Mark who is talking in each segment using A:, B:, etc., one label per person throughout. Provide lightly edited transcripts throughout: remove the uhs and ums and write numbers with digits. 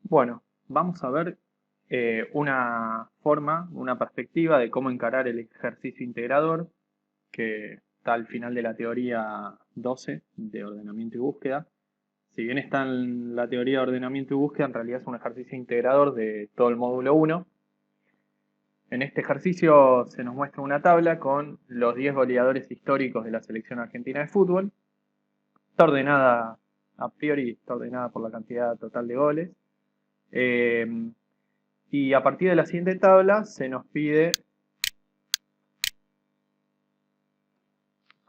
A: Bueno, vamos a ver una forma, una perspectiva de cómo encarar el ejercicio integrador que está al final de la teoría 12 de ordenamiento y búsqueda. Si bien está en la teoría de ordenamiento y búsqueda, en realidad es un ejercicio integrador de todo el módulo 1. En este ejercicio se nos muestra una tabla con los 10 goleadores históricos de la selección argentina de fútbol. Está ordenada, a priori, está ordenada por la cantidad total de goles. Y a partir de la siguiente tabla se nos pide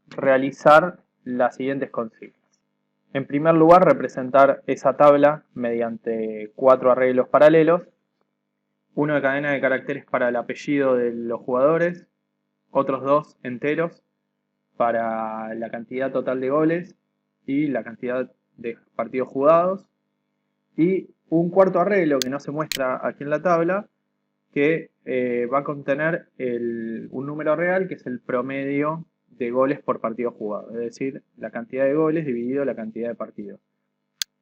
A: realizar las siguientes consignas. En primer lugar, representar esa tabla mediante 4 arreglos paralelos, uno de cadena de caracteres para el apellido de los jugadores, otros 2 enteros para la cantidad total de goles y la cantidad de partidos jugados, y un cuarto arreglo que no se muestra aquí en la tabla, que va a contener un número real que es el promedio de goles por partido jugado, es decir, la cantidad de goles dividido la cantidad de partidos.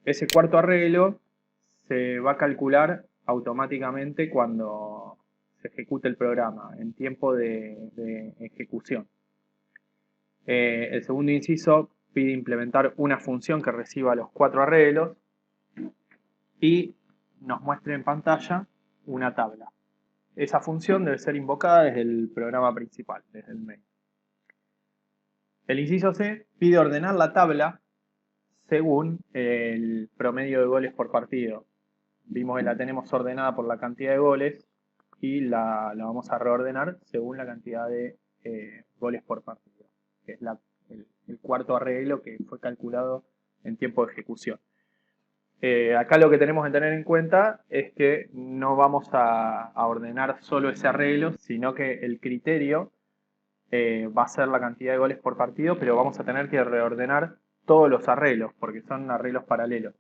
A: Ese cuarto arreglo se va a calcular automáticamente cuando se ejecute el programa, en tiempo de ejecución. El segundo inciso pide implementar una función que reciba los 4 arreglos y nos muestre en pantalla una tabla. Esa función debe ser invocada desde el programa principal, desde el main. El inciso C pide ordenar la tabla según el promedio de goles por partido. Vimos que la tenemos ordenada por la cantidad de goles y la vamos a reordenar según la cantidad de goles por partido, que es el cuarto arreglo que fue calculado en tiempo de ejecución. Acá lo que tenemos que tener en cuenta es que no vamos a ordenar solo ese arreglo, sino que el criterio va a ser la cantidad de goles por partido, pero vamos a tener que reordenar todos los arreglos, porque son arreglos paralelos.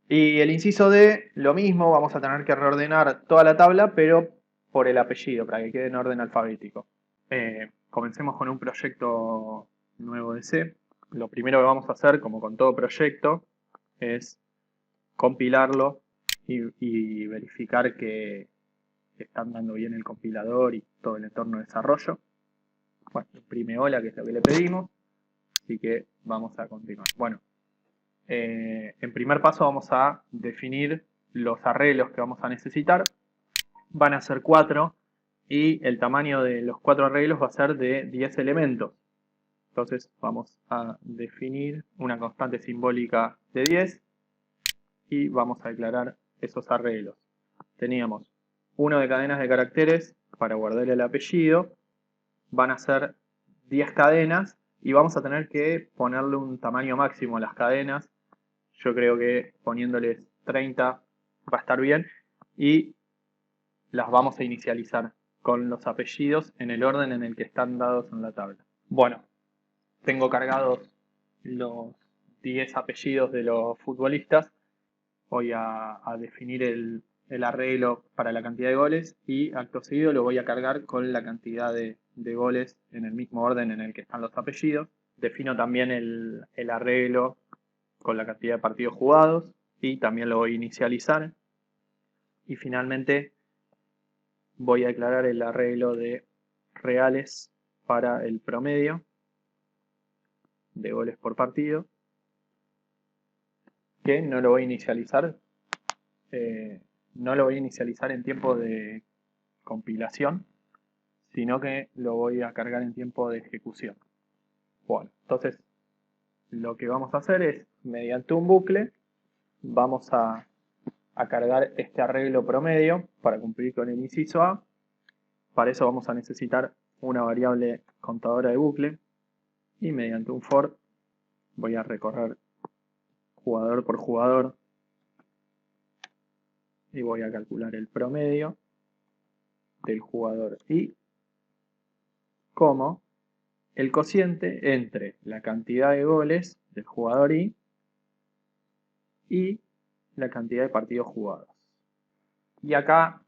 A: Y el inciso D, lo mismo, vamos a tener que reordenar toda la tabla, pero por el apellido, para que quede en orden alfabético. Comencemos con un proyecto nuevo de C. Lo primero que vamos a hacer, como con todo proyecto, es compilarlo y verificar que están dando bien el compilador y todo el entorno de desarrollo. Bueno, imprime hola, que es lo que le pedimos, así que vamos a continuar. Bueno, en primer paso vamos a definir los arreglos que vamos a necesitar. Van a ser 4 y el tamaño de los 4 arreglos va a ser de 10 elementos. Entonces vamos a definir una constante simbólica de 10 y vamos a declarar esos arreglos. Teníamos uno de cadenas de caracteres para guardar el apellido, van a ser 10 cadenas y vamos a tener que ponerle un tamaño máximo a las cadenas. Yo creo que poniéndoles 30 va a estar bien y las vamos a inicializar con los apellidos en el orden en el que están dados en la tabla. Bueno, tengo cargados los 10 apellidos de los futbolistas. Voy a definir el arreglo para la cantidad de goles y acto seguido lo voy a cargar con la cantidad de goles en el mismo orden en el que están los apellidos. Defino también el arreglo con la cantidad de partidos jugados y también lo voy a inicializar. Y finalmente voy a declarar el arreglo de reales para el promedio de goles por partido, que no lo voy a inicializar. No lo voy a inicializar en tiempo de compilación, sino que lo voy a cargar en tiempo de ejecución. Bueno, entonces lo que vamos a hacer es, mediante un bucle, vamos a cargar este arreglo promedio para cumplir con el inciso A. Para eso vamos a necesitar una variable contadora de bucle y mediante un for voy a recorrer jugador por jugador y voy a calcular el promedio del jugador Y como el cociente entre la cantidad de goles del jugador y la cantidad de partidos jugados. Y acá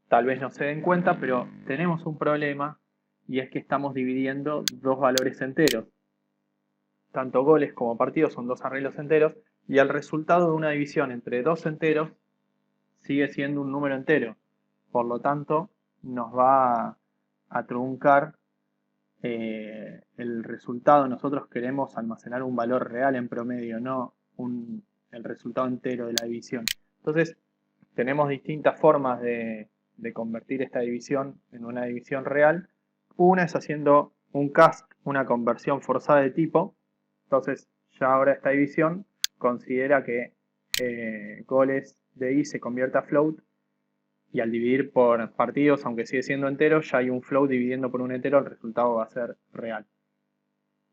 A: tal vez no se den cuenta, pero tenemos un problema y es que estamos dividiendo dos valores enteros. Tanto goles como partidos son dos arreglos enteros y el resultado de una división entre dos enteros sigue siendo un número entero. Por lo tanto, nos va a truncar el resultado. Nosotros queremos almacenar un valor real en promedio, no el resultado entero de la división. Entonces, tenemos distintas formas de convertir esta división en una división real. Una es haciendo un cast, una conversión forzada de tipo. Entonces, ya ahora esta división considera que goles de i se convierte a float, y al dividir por partidos, aunque sigue siendo entero, ya hay un float dividiendo por un entero, el resultado va a ser real.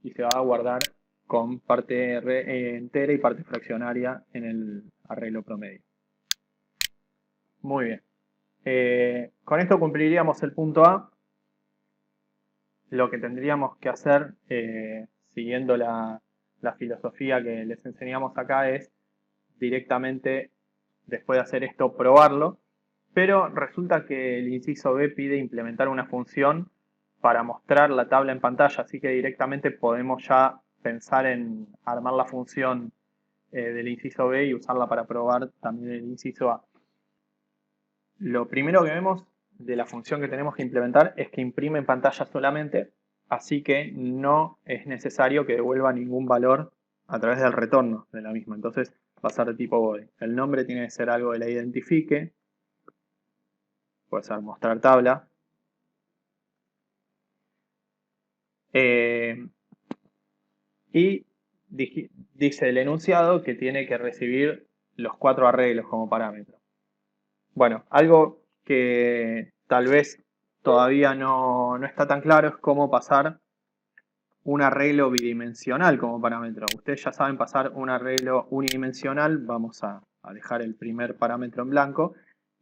A: Y se va a guardar con parte entera y parte fraccionaria en el arreglo promedio. Muy bien. Con esto cumpliríamos el punto A. Lo que tendríamos que hacer, siguiendo la filosofía que les enseñamos acá, es directamente, después de hacer esto, probarlo. Pero resulta que el inciso B pide implementar una función para mostrar la tabla en pantalla, así que directamente podemos ya pensar en armar la función del inciso B y usarla para probar también el inciso A. Lo primero que vemos de la función que tenemos que implementar es que imprime en pantalla solamente, así que no es necesario que devuelva ningún valor a través del retorno de la misma. Entonces va a ser de tipo body. El nombre tiene que ser algo que la identifique. Puede ser mostrar tabla. Y dice el enunciado que tiene que recibir los 4 arreglos como parámetro. Bueno, algo que tal vez todavía no está tan claro es cómo pasar un arreglo bidimensional como parámetro. Ustedes ya saben pasar un arreglo unidimensional. Vamos a dejar el primer parámetro en blanco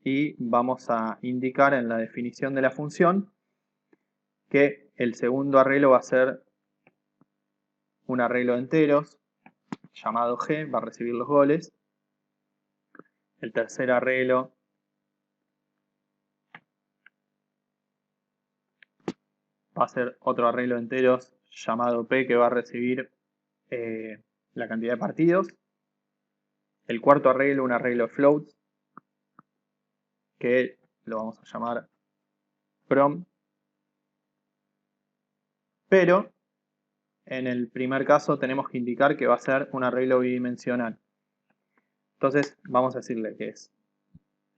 A: y vamos a indicar en la definición de la función que el segundo arreglo va a ser un arreglo de enteros llamado G, va a recibir los goles. El tercer arreglo va a ser otro arreglo de enteros llamado P, que va a recibir la cantidad de partidos. El cuarto arreglo, un arreglo de floats, que lo vamos a llamar prom. Pero en el primer caso tenemos que indicar que va a ser un arreglo bidimensional. Entonces vamos a decirle que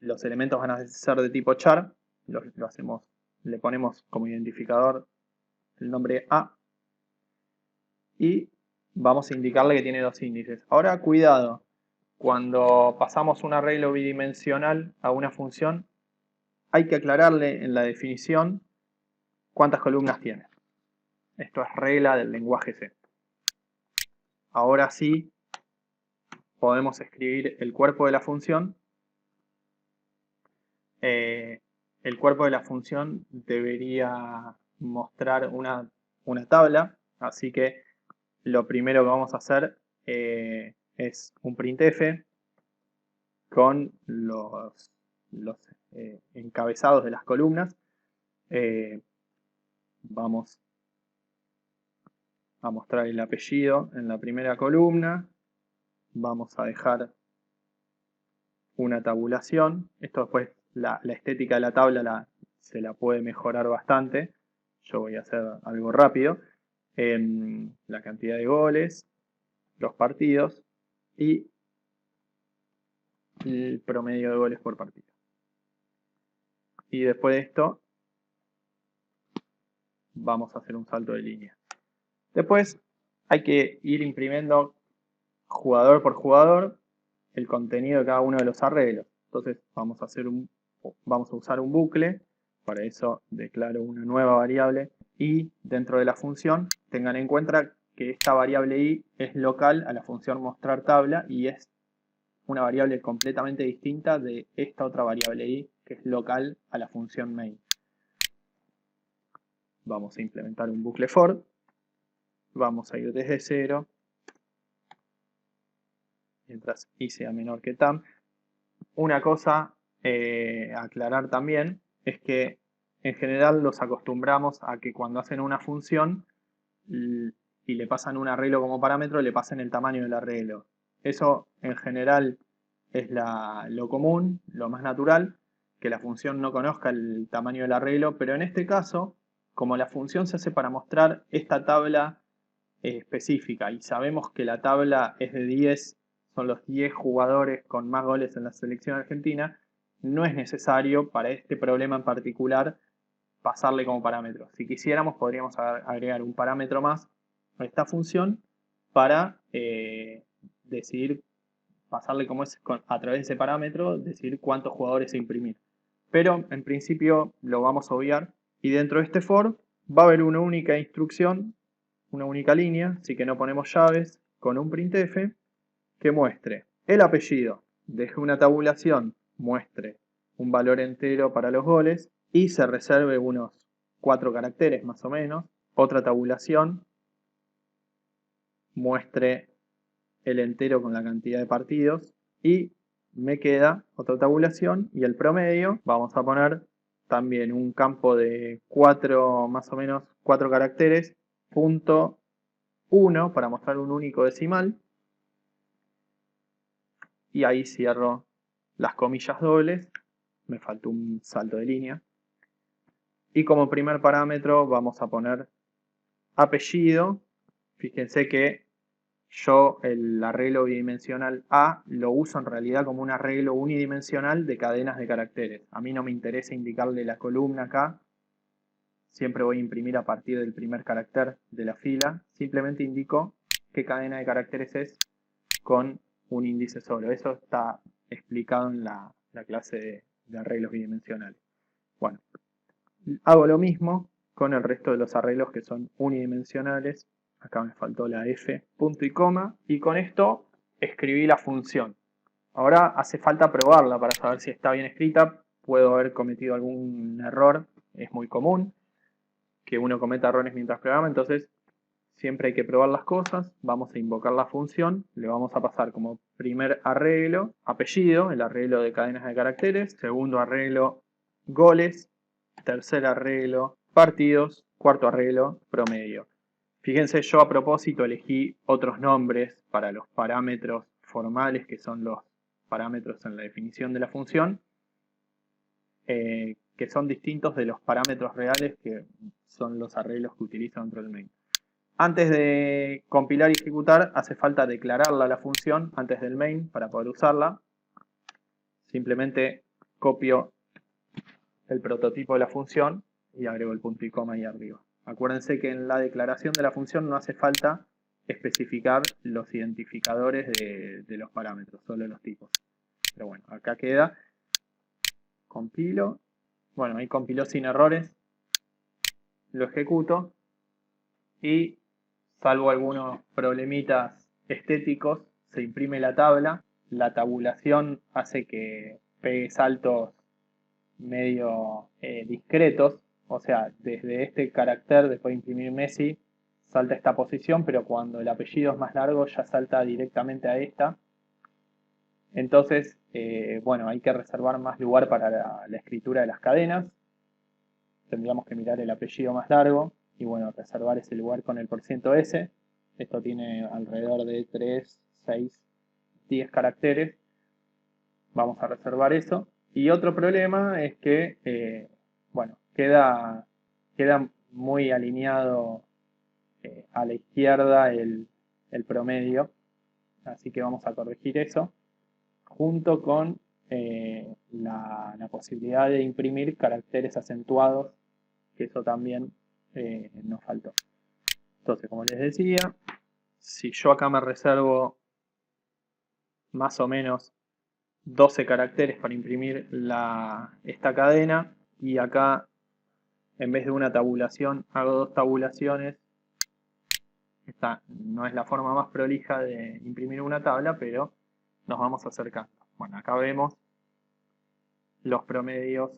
A: los elementos van a ser de tipo char. Le ponemos como identificador el nombre A. Y vamos a indicarle que tiene 2 índices. Ahora cuidado, cuando pasamos un arreglo bidimensional a una función, hay que aclararle en la definición cuántas columnas tiene. Esto es regla del lenguaje C. Ahora sí podemos escribir el cuerpo de la función. El cuerpo de la función debería mostrar una tabla, así que lo primero que vamos a hacer es un printf con los encabezados de las columnas. Vamos a mostrar el apellido en la primera columna. Vamos a dejar una tabulación. Esto después, la estética de la tabla se la puede mejorar bastante. Yo voy a hacer algo rápido. La cantidad de goles, los partidos y el promedio de goles por partido. Y después de esto vamos a hacer un salto de línea. Después hay que ir imprimiendo jugador por jugador el contenido de cada uno de los arreglos. Entonces vamos a usar un bucle. Para eso declaro una nueva variable y dentro de la función tengan en cuenta que esta variable i es local a la función mostrar tabla y es una variable completamente distinta de esta otra variable i que es local a la función main. Vamos a implementar un bucle for. Vamos a ir desde 0 mientras i sea menor que tam. Una cosa a aclarar también es que en general los acostumbramos a que cuando hacen una función y le pasan un arreglo como parámetro, le pasen el tamaño del arreglo. Eso en general es lo común, lo más natural, que la función no conozca el tamaño del arreglo, pero en este caso, como la función se hace para mostrar esta tabla específica y sabemos que la tabla es de 10, son los 10 jugadores con más goles en la selección argentina, no es necesario para este problema en particular pasarle como parámetro. Si quisiéramos podríamos agregar un parámetro más a esta función para decidir, pasarle como es a través de ese parámetro, decidir cuántos jugadores imprimir. Pero en principio lo vamos a obviar y dentro de este for va a haber una única instrucción, una única línea, así que no ponemos llaves, con un printf que muestre el apellido, deje una tabulación, muestre un valor entero para los goles y se reserve unos 4 caracteres más o menos, otra tabulación, muestre el entero con la cantidad de partidos y me queda otra tabulación y el promedio. Vamos a poner también un campo de 4, más o menos 4 caracteres, punto 1 para mostrar un único decimal y ahí cierro las comillas dobles, me faltó un salto de línea y como primer parámetro vamos a poner apellido. Fíjense que yo el arreglo bidimensional A lo uso en realidad como un arreglo unidimensional de cadenas de caracteres. A mí no me interesa indicarle la columna acá, siempre voy a imprimir a partir del primer carácter de la fila, simplemente indico qué cadena de caracteres es con un índice solo. Eso está explicado en la clase de arreglos bidimensionales. Bueno, hago lo mismo con el resto de los arreglos que son unidimensionales. Acá me faltó la F, punto y coma, y con esto escribí la función. Ahora hace falta probarla para saber si está bien escrita. Puedo haber cometido algún error, es muy común que uno cometa errores mientras programa, entonces siempre hay que probar las cosas. Vamos a invocar la función, le vamos a pasar como primer arreglo, apellido, el arreglo de cadenas de caracteres, segundo arreglo, goles, tercer arreglo, partidos, cuarto arreglo, promedio. Fíjense, yo a propósito elegí otros nombres para los parámetros formales, que son los parámetros en la definición de la función, que son distintos de los parámetros reales, que son los arreglos que utilizo dentro del main. Antes de compilar y ejecutar, hace falta declararla la función antes del main para poder usarla. Simplemente copio el prototipo de la función y agrego el punto y coma ahí arriba. Acuérdense que en la declaración de la función no hace falta especificar los identificadores de los parámetros, solo los tipos. Pero bueno, acá queda. Compilo. Bueno, ahí compiló sin errores. Lo ejecuto. Y salvo algunos problemitas estéticos, se imprime la tabla. La tabulación hace que pegue saltos medio discretos. O sea, desde este carácter, después de imprimir Messi, salta esta posición, pero cuando el apellido es más largo ya salta directamente a esta. Entonces, bueno, hay que reservar más lugar para la escritura de las cadenas. Tendríamos que mirar el apellido más largo y bueno, reservar ese lugar con el %S. Esto tiene alrededor de 3, 6, 10 caracteres. Vamos a reservar eso. Y otro problema es que, bueno, queda muy alineado a la izquierda el promedio. Así que vamos a corregir eso. Junto con la posibilidad de imprimir caracteres acentuados, que eso también nos faltó. Entonces, como les decía, si yo acá me reservo más o menos 12 caracteres para imprimir esta cadena y acá en vez de una tabulación hago 2 tabulaciones. Esta no es la forma más prolija de imprimir una tabla, pero nos vamos acercando. Bueno, acá vemos los promedios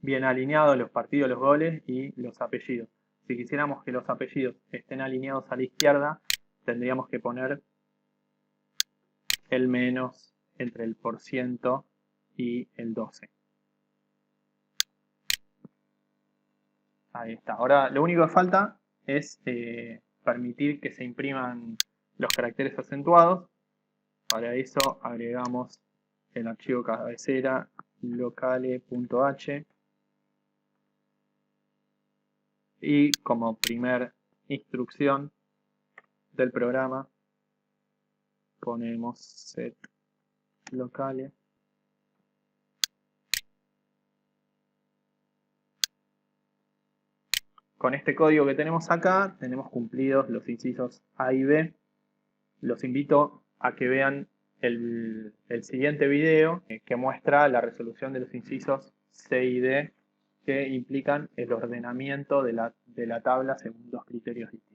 A: bien alineados, los partidos, los goles y los apellidos. Si quisiéramos que los apellidos estén alineados a la izquierda, tendríamos que poner el menos entre el % y el 12. Ahí está. Ahora lo único que falta es permitir que se impriman los caracteres acentuados. Para eso agregamos el archivo cabecera locale.h y como primer instrucción del programa ponemos set locale. Con este código que tenemos acá tenemos cumplidos los incisos A y B. Los invito a que vean el siguiente video que muestra la resolución de los incisos C y D que implican el ordenamiento de la tabla según dos criterios distintos.